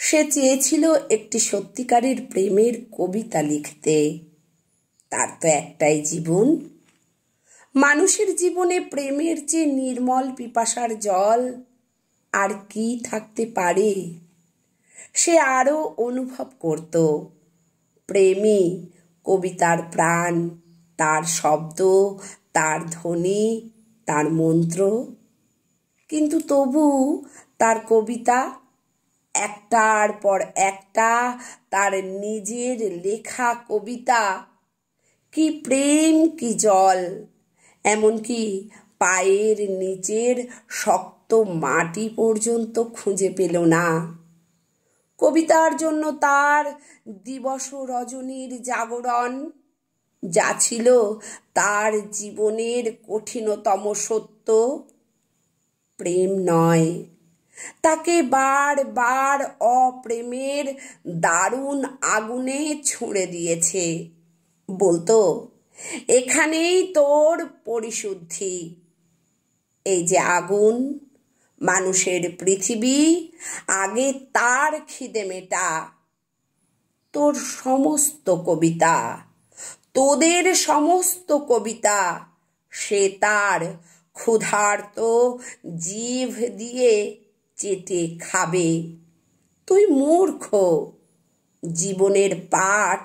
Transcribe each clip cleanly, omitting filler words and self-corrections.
সে চেয়েছিল একটি সত্যিকারের প্রেমের কবিতা লিখতে। তার তো একটাই জীবন। মানুষের জীবনে প্রেমের চেয়ে নির্মল পিপাসার জল আর কি থাকতে পারে? সে আরও অনুভব করত প্রেমই কবিতার প্রাণ, তার শব্দ, তার ধ্বনি, তার মন্ত্র। কিন্তু তবু তার কবিতা একটার পর একটা, তার নিজের লেখা কবিতা, কি প্রেম কি জল, এমনকি পায়ের নিচের শক্ত মাটি পর্যন্ত খুঁজে পেল না। কবিতার জন্য তার দিবস রজনীর জাগরণ, যা ছিল তার জীবনের কঠিনতম সত্য। প্রেম নয়, তাকে বারবার অপ্রেমের দারুণ আগুনে ছুঁড়ে দিয়েছে। বলতো, এখানেই তোর পরিশুদ্ধি। এই যে আগুন, মানুষের পৃথিবী, আগে তার খিদে মেটা। তোর সমস্ত কবিতা, তোদের সমস্ত কবিতা, সে তার ক্ষুধার্ত জিভ দিয়ে চেটে খাবে। তুই মূর্খ। জীবনের পাঠ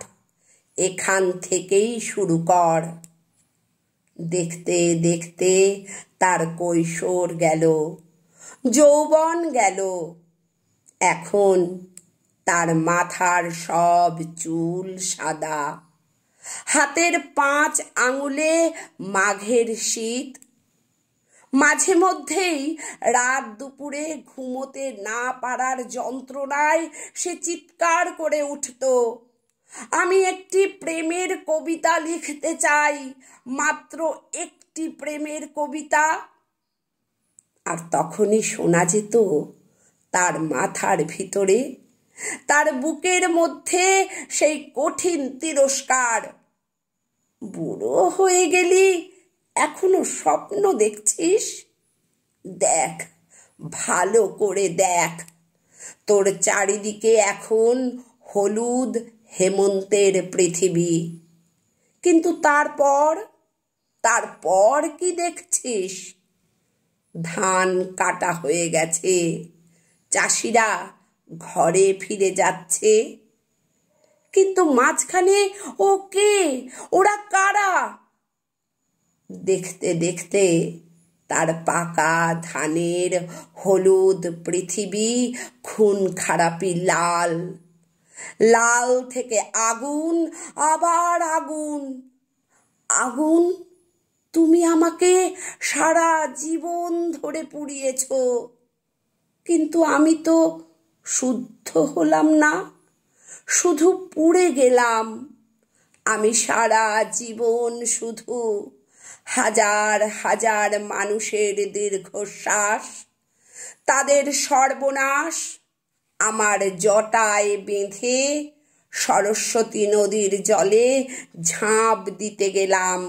এখান থেকেই শুরু কর। দেখতে দেখতে তার কৈশোর গেল, যৌবন গেল। এখন তার মাথার সব চুল সাদা, হাতের 5 আঙুলে মাঘের শীত। মাঝে মধ্যেই রাত দুপুরে ঘুমোতে না পারার যন্ত্রণায় সে চিৎকার করে উঠত, আমি একটি প্রেমের কবিতা লিখতে চাই, মাত্র একটি প্রেমের কবিতা। আর তখনই শোনা যেত তার মাথার ভিতরে, তার বুকের মধ্যে সেই কঠিন তিরস্কার, বুড়ো হয়ে গেলি, এখনো স্বপ্ন দেখছিস? দেখ, ভালো করে দেখ, তোর চারিদিকে এখন হলুদ হেমন্তের পৃথিবী। কিন্তু তারপর কি দেখছিস? ধান কাটা হয়ে গেছে, চাষিরা ঘরে ফিরে যাচ্ছে। কিন্তু মাঝখানে ওরা কারা? দেখতে দেখতে তার পাকা ধানের হলুদ পৃথিবী খুন খারাপি লাল, লাল থেকে আগুন, আবার আগুন। আগুন, তুমি আমাকে সারা জীবন ধরে পুড়িয়েছ, কিন্তু আমি তো শুদ্ধ হলাম না, শুধু পুড়ে গেলাম। আমি সারা জীবন শুধু হাজার হাজার মানুষের দীর্ঘশ্বাস, তাদের সর্বনাশ আমার জটায় বেঁধে সরস্বতী নদীর জলে ঝাঁপ দিতে গেলাম।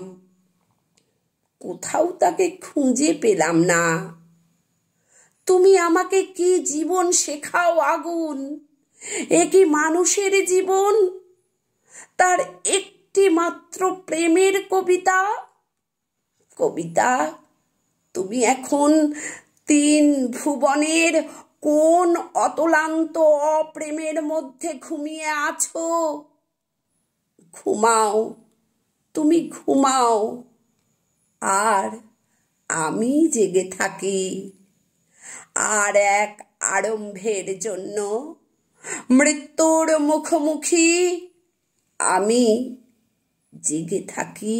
কোথাও তাকে খুঁজে পেলাম না। তুমি আমাকে কি জীবন শেখাও আগুন? এ কি মানুষের জীবন? তার একটি মাত্র প্রেমের কবিতা। কবিতা, তুমি এখন 3 ভুবনের কোন অতলান্ত অপ্রেমের মধ্যে ঘুমিয়ে আছো? ঘুমাও, তুমি ঘুমাও, আর আমি জেগে থাকি আর এক আরম্ভের জন্য। মৃত্যুর মুখোমুখি আমি জেগে থাকি।